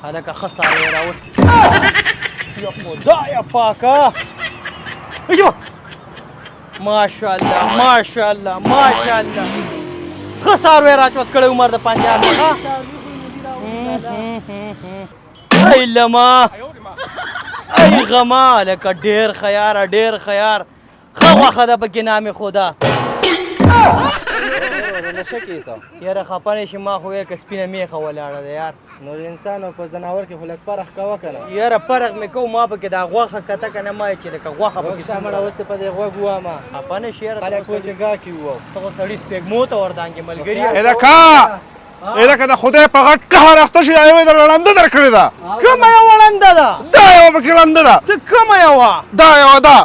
هلکه ښه څاروی راوت یا خدایه پاکه ایو ماشاءالله ماشاءالله ماشاءالله ښه څاروی راچوت کړی عمر د پنجاب نه ای لما ای غما لکه ډېر خیاره ډېر خیار ښه غوښه ده پکې نام خدا نشه کیسه یاره خفه نه شي ما خو ویل که سپینه میخه ولاړه ده یار نو انسان او په ځناور کې خو لږ فرق کوه که نه یاره فرق مې کوو ما پکې دا غوښه کته که نه ما چې لکه غوښه پکې سمړه اوس ته په دې غوږ ووامه خفه نه شي یاره خلک وایي چې ګاکي وو ته خو سړي سپېږمو ته وردانګې ملګري الکه د خدای په غټ قهر اخته شي یوې د لړنده در کړې ده کومه یوه ړنده ده دا یوه پکې ړنده ده ته کومه یوه دا یوه ده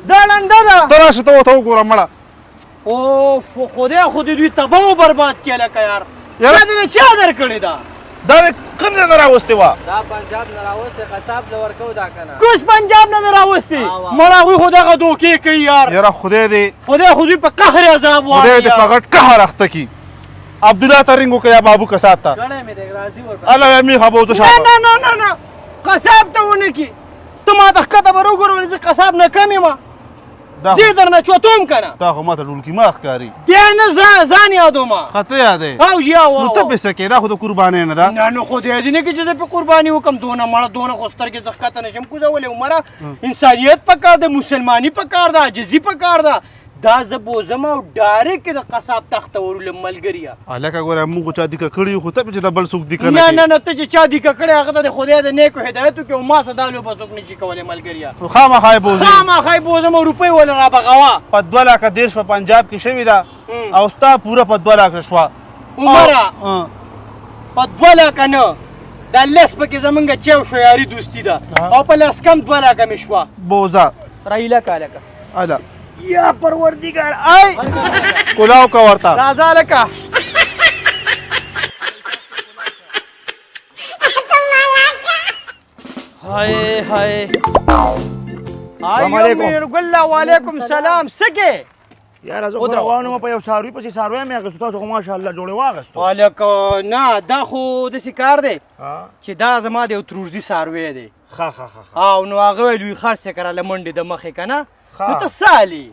دا ړنده ده ته راشه ته ورته وګوره مړه اوف خدای خو دې دوی تباه و برباد کړي لکه یار یاره دا دې چا در کړې ده دا د کوم ځای نه راوستې وه دا پنجاب نه راوستې قصاب له ورکو دا که نه کوس پنجاب نه دې راوستې مړه هغوی خو دغه دوکې کوي یار یاره خدای دې خدای خو دوی په قهر عذاب خدای دې په واړي غټ قهر اخته کي عبدالله ته رنګ وکړه یا بابو کساب ته ګړی مې دی راځي ورکړه الله یا میخه به اوس شابه نه نه نه نه قصاب ته ونه کي ته ما ته ښکته به راوګورولې زه قصاب نه کم یم زه در نه چوتوم که نه دا خو ما ته ډولکي ما ښکاري بیا نه ځان یادومه ښه ته یادی او یا نو ته پسې کې دا خو د قربانۍ نه ده نه نو خدای دې نه کړي چې زه پې قرباني وکړم دونه مړه دونه خو سترګې زه ښکته نه شم کوزولی عمره انسانیت پکار ده مسلماني پکار ده عاجزي پکار ده دا زه بوزم او ډایرکټ د قصاب تخته ورولم ملګریه هلکه ګوره موږ چا دیکه کړي یو خو ته چې دا بل څوک دیکه نه نه نه ته چې چا دیکه کړی هغه ته د خدای د نیکو هدایت وکړي او ما څه دا لوبه څوک نشي کولی ملګریه خامخا یې بوځي خامخا یې بوزم او روپۍ ولې رابغوه په 2 لکه دېرش په پنجاب کې شوې ده او ستا پوره په 2 لکه شوه عمره په 2 لکه نه دا لس پکې زمونږ چیو شیاري دوستي ده او په لس کم 2 لکه مې شوه بوزه رایله که هلکه اله یا پروردگار ای کلاو کا ورته راځه هلکه هاي هاي السلام علیکم. میرګله وعلیکم السلام سکه یاره زه خو روانو په یو څاروي پسې څاروی مې اخیستو تاسو خو ماشاءالله جوړې واخیستو هلکه نه دا خو داسې کار دی چې دا زما د یو تروږدي څاروی دی ښه ښه ښه او نو هغه ویل وي خرڅ یې کړه له منډې د مخې که نه نو ته څه حالې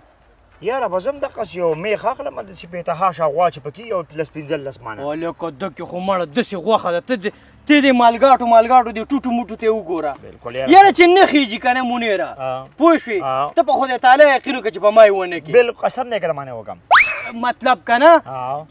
یاره به زه هم دقسې یو میخ اخلم داسې پېته شاوخوا چې پکې یو 15 مانه هلکه دکې خو مړه داسې غوښه ده ته دې مالګاټو دې ټوټو موټو ته وګوره یاره چې نه خیږي که نه منیره پوه شوې ته په خدای تعالی یقین وکړه چې په ما یې ونه کړي بالکل قسم نه کړه مانه وکم مطلب که نه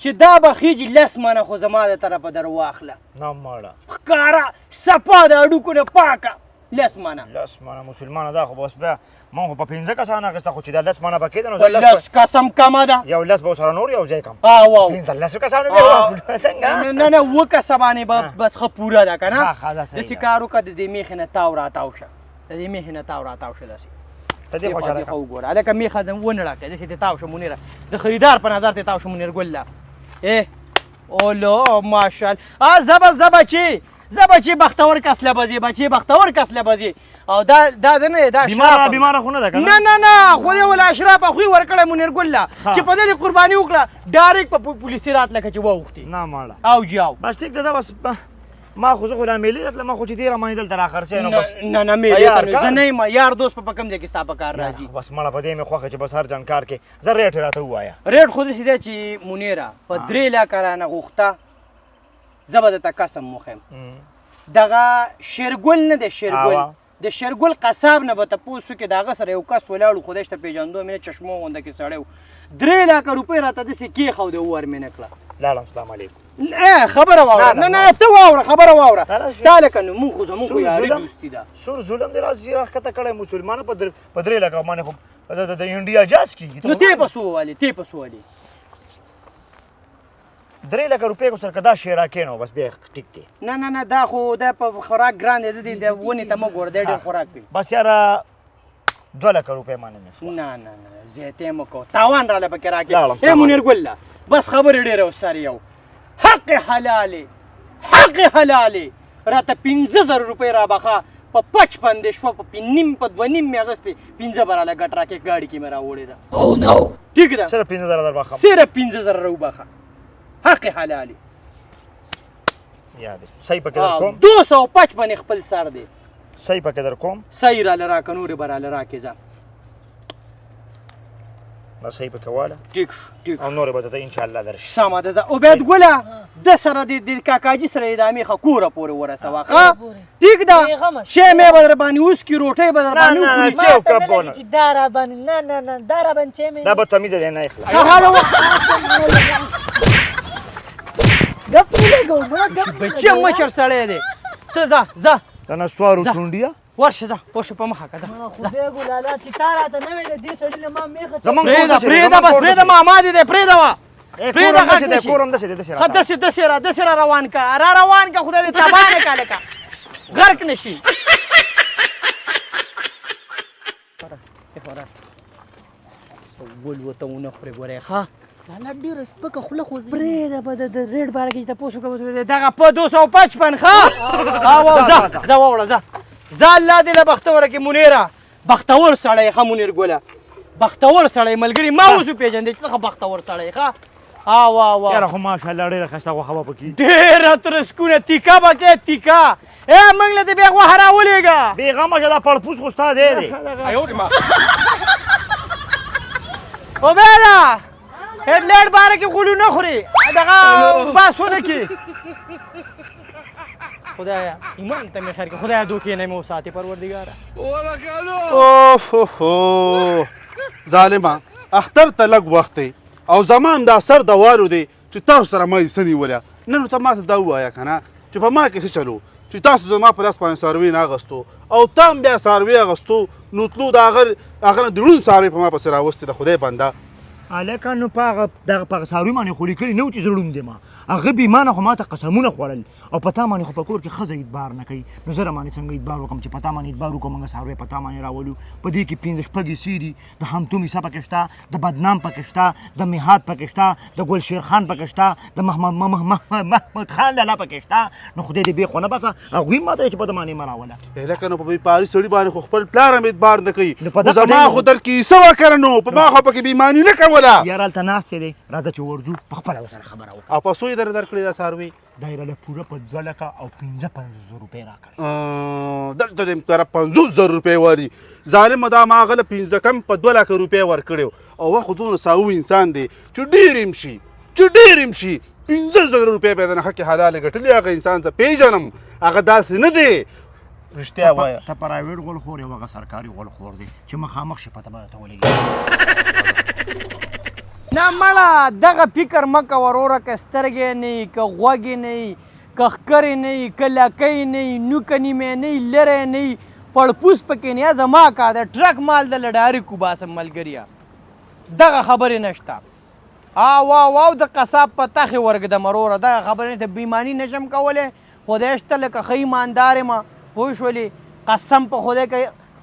چې دا به خیږي 10 منه خو زما د طرفه در واخله نه مړه ښکاره صفا د هډوکو نه پاکه 10 منه 10 مانه مسلمانه دا خو بس بیا ما خو په 15 کسان اخیسته خو چې دا 10 مانه پکې ده نو 10 قسم کمه ده یو 10 به سره نور یو ځای کم او 15 کسانو مې څنګه نه نه اووه کسه باندې به بس ښه پوره ده که نه ښه دا صحیح داسې کار وکړه د دې میخې نه تاو راتاو شه د دې میخې نه تاو راتاو شه داسې ته دې خوشاله خو وګوره هلکه میخه ونړه کړه داسې دې تاو شه منیره د خریدار په نظر دې تاو شه منیر ګله اولو ماشاءالله زه بچې بختور کس لبځې بچې بختور کس لبځې او دا نه دا بیماره خو نه ده که نه نه نه خو دې ول اشراف اخوی ورکړی منیر ګله چې په دې دې قرباني وکړه ډایرکټ په پولیسي راتله که چې واوښتې نه مړه او جاو بس ټیک ده بس ما خو زه خو را میلې راتلم ما خو چې تېره مانې دلته راخرڅی نو بس نه نه میلې ته زه نه یم یار دوست په کوم ځای کې ستا په کار راځي بس مړه په دې مې خوښه چې بس هر جان کار کې زه ریټ راته ووایه ریټ خو داسې دی چې منیره په 3 لکه رانه غوښته زه به درته قسم وښیم دغه شیرګل نه دی شیرګل د شیرګل قصاب نه به تپوس وکړې د هغه سره یو کس ولاړ خدای شته پېژندو مې نه چشمو غونده کې سړی و 3 لکه روپۍ راته داسې کېښودې وور مې نه کړه لاړم سلام علیکم خبره واوره نه نه ته واوره خبره واوره ستا لکه نو مونږ خو زمونږ خو یاري دوستي ده سور ظلم دې راځي راښکته کړی مسلمانه په 3 لکه باندې خو د انډیا جاز کېږي نو تی په څو والې 3 لکه روپۍ کو سره که دا شی راکې نو بس بیا ټیک دی نه نه نه دا خو دا په خوراک ګران دی د ونې ته مه ګوره دی ډېر خوراک کوي بس یاره 2 لکه روپۍ باندې مې نه نه نه زیاتې مه کوه تاوان راله پکې راکړې منیر ګله بس خبرې ډېره وسر یو حق حلالې راته 15000 روپۍ رابخه په 55 دې شوه په 2.5 مې اخیستې 15 به راله ګټ راکې ګاډي کې مې راوړې ده ټیک ده صرف 15000 دربخه صرف 15000 راوبخه حق حلالي یا دې صحیح پکې در کوم 255 خپل سر دی صحیح پکې در کوم صحیح راله راکه نورې به راله راکې ځه دا صحیح پکې واله ټیک ټیک او نورې به درته انشاءالله درشي سمه ده ځه عبید ګله د سره د کاکاجي سره یې د میخه کوره پورې ورسوه ښه ټیک ده شی مې به در باندې اوسکي روټۍ به در باندې وخوري چې یو کپ ونه چې دا را باندې نه دا را باندې چې مې دا بدتمیزه دی نه اخلا ګپ نه لګو مړه ګپ بچی مچر سړی دی ته ځه ځه دا نسوارو ټونډیا ورشه ځه ورشه په مخه که ځه خدای ګلالا چې تا راته نه ویل دې سړي له ما میخه پرېږده بس پرېږده ماما دې دی پرېږده وه پرېږده غټ نه شي کورم داسې دی ښه داسې را روان که را روان که خدای دې تباه نه کا لکه غرق نه شي ګل ورته ونه خورې ګورې ښه لالا ډېره سپکه خوله خوځوي پرېږده به د ریټ باره کې چې تپوس وکړه دغه په 255 ښه ځه واوړه ځه الله دې له بختوره کې منیره بختور سړی ښه منیر ګله بختور سړی ملګري ما اوس وپېژندې چې ښه بختور سړی ښه یاره خو ماشاءالله ډېره ښایسته غوښه به پکې ډېره ترسکونه تیکه به کې تیکه موږ له دې بیا غوښه راولېږه بېغمه شه دا پړپوس خو ستا دی عبیده هډلیټ باره کې غولو نه خوري دغه بس ونه کړي خدایا ایمان ته مې خیر کړي خدایا دوکې نه مې وساتې پروردګاره اوه ظالمه اختر ته لږ وخت دی او زمان دا سر دوارو دی چې تاسو سره ما یې څه نیولی نن ورته ما ته دا ووایه که نه چې په ما کې څه چلو چې تاسو زما په لاس باندې څاروي نه اخېستو او تا هم بیا څاروي اخېستو نو تلو د هغه نه د ړوند څاروي په ما پسې راوستې د خدای بنده هلکه نو په هغه څاروي باندې خو لیکلي نه و چې زه ړوند یم هغه بیمانه خو ما ته قسمونه خوړل او په تا باندې خو په کور کې ښځه اعتبار نه کوي نو زه راباندې څنګه اعتبار وکړم چې په تا باندې اعتبار وکړم موږ څاروی په تا باندې راولو په دې کې 5 شپږ حصې دي د همتوم حصه پکې شته د بدنام پکې شته د مهاد پکې شته د ګلشیر خان پکې شته د محمد خان لالا پکې شته نو خدای دې بې خو نه باسه هغوی ما ته چې په ده باندې مه راوله هلکه نو په بیپاري سړي باندې خو خپل پلار هم اعتبار نه کوي خو زما خو در کې څه وکړه نو په ما خو پکې بېماني نه کوله یاره هلته ناست دی راځه چې ورځو په خپله ورسره خبره وکړو او په څو یې درکړې دا څاروي دا یې راله پوره په 2 لکه او 55 روپۍ راکړې دلته دې طرف 50,000 روپۍ واري ظالمه دا ما هغه له 15 کم په 2 لکه روپۍ ورکړی او خو دونه ساو انسان دی چې ډېر یې شي 15,000 روپۍ به یې د نښه کې حلالې ګټلې هغه انسان زه پېژنم هغه داسې نه دی رښتیا وایه ته پرایویټ غولخور یو هغه سرکاري غولخور دی چې مخامخ شي پته به درته ولګي نه مړه دغه فکر مه کوه وروره که سترګې نه وي که غوږې نه وي که ښکرې نه وي که لکۍ نه وي نوکه نیمې نه وي لرې نه وي پړپوس پکې نه یا زما کار دی ټرک مال د له ډارې کوباسم ملګریه دغه خبرې نشته او د قصاب په تخې ورږدم وروره دغه خبرې ته بېماني نشم کولی خدای شته لکه ښه ایماندار یم پوه شولې قسم په خدای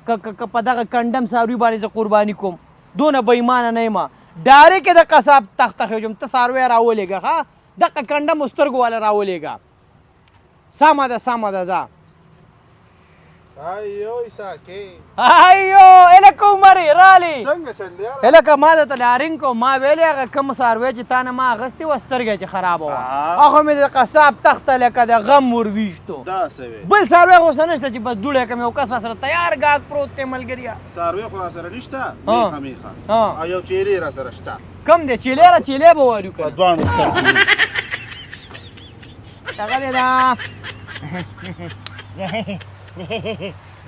که په دغه کنډم څاروي باندې زه قرباني کوم دونه بې ایمانه نه یم ډارې کې د قصاب تخته خېږم ته څاروی راولېږه ښه دغه کنډم سترګو والا راولېږه سمه ده ځه ایو ساکې ایو الکه عمرې رالې څنګه چل یاره الکه ما درته لارینګ کو ما ویلې هغه کوم څاروی چې تا نه ما اخیستې وه سترګې چې خرابه وه هغه مې د قصاب تخته لکه د غم ورویشتو داسې وې بل څاروی خو څه نشته چې بس دوړی کم یو کس را سره تیار ګاګ پروت دی ملګريه څاروی خو را سره نشته میخه او یو چیرې را سره شته کم دی چیلې به وارو په دواړو سترګو دغه دی دا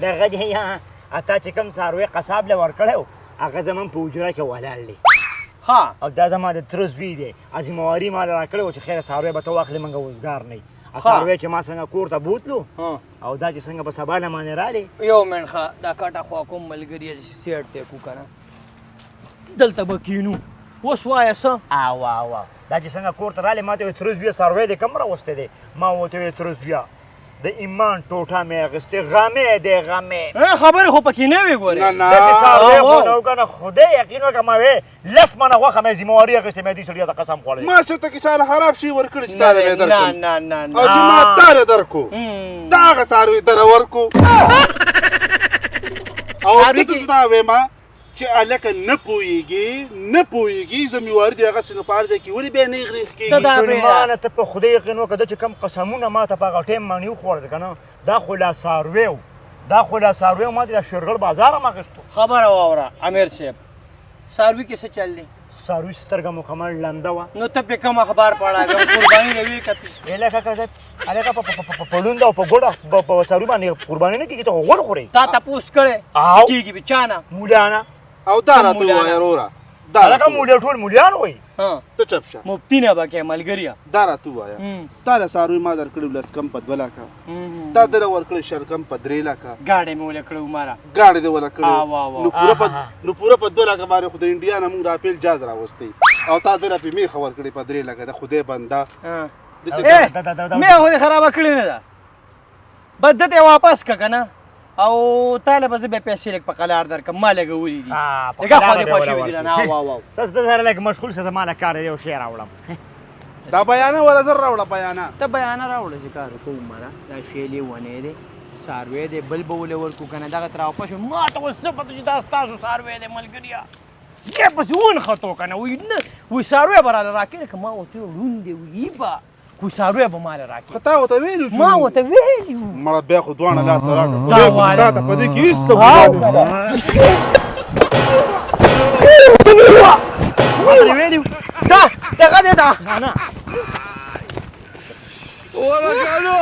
دغه دی اتا چې کوم څاروی قصاب له ورکړی و هغه زمون په حجره کې ولاړ دی ښه او دا زما د تره زوی دی ذمهواري ما له راکړی و چې خیره څاروی به ته واخلې موږ وزګار نه یو څاروی چې ما څنګه کور ته بوتلو او دا چې څنګه به سبا نه باندې رالی یو منټ ښه دا کټه خوا کوم ملګري چې سیټ دی کو که نه دلته به کینو اوس وایه څه دا چې څنګه کور ته رالی ما ته ویې تره زویه څاروی دی کوم راوستی دی ما ورته ویې تره زویه د ایمان ټوټه مې اخیستې غمې دی غمې خبرې خو پکې نه وې ګورې داسې څاروی خو نه و که نه خدای یقین وکړه ما وې 10 منه غوښه مې ذمهواري اخیستې مې دې سړي ته قسم خوړی ما چېرته کې چاله خراب شي ورکړي چې تا له مې درکړو نه او چې ما تا له درکړو دا هغه څاروي دله ورکړو او ته ته دا ویمه چې هلکه نه پوهېږي ذمهواري د هغه سینو په هر ځای کې ولې بیا نیغ ته دا کېږي مسلمانه ته په خدای یقین وکړه دا چې کوم قسمونه ما ته په هغه ټایم باندې وخوړل که نه دا خو لا څاروی و ما د شیرګل بازار هم اخیستو خبره واوره امیر صاحب څاروي کې څه چل دی څاروي سترګه مکمل لنده وه نو ته پې کوم اخبار پړه قرباني نه وي کتې هلکه که صاحب هلکه په ړونده او په ګوډه په څاروي باندې قرباني نه کېږي ته خو غوړ خورې تا تپوس کړی او کېږي به چا نه مولیانه او دا راته ووایه وروره دا هلکه مولیان ټول مولیان وایي ته چپ شه مفتی نه به کې ملګريه دا راته ووایه تا له څاروي ما درکړي 10 کم په 2 لکه تا دله ورکړی 10 کم په 3 لکه ګاډی مې ولې کړی ماره ګاډې دې وله کړې واو. نو پوره په 2 لکه باندې خو د انډیا نه موږ راپیل جاز راوستی او تا دله پې میخه ورکړې په 3 لکه د خدای بنده مې خو دې خرابه کړې نه ده بس ده ته واپس که که نه او تاله به زه بیا پیسې لږ په قلار درکړم ما لګولي دي لږه خوا دې خوښې وي دي نه واو ته سره لږ مشغول شه زما له کاره یو شی راوړم دا بیانه ولا زر راوړه بیانه ته بیانه راوړه چې کار کوو ماره دا شیلې ونې دی څاروی دی بل به ولې ورکو که نه دغه تر واپس شو ما ته اوس څه پته چې دا ستاسو څاروی دی ملګريه دې پسې ونښتو که نه وایي نه وایي څاروی به راله راکړې که ما ورته ړوند دی وایي به خو څاروی به ماله راکړي تا ورته ویلو ما ورته ویلي وو مړه بیا خو دواړه لاس راکړه دا واله. تا ته په دې کې هېڅ څه دا دغه دی دا نه ولګانو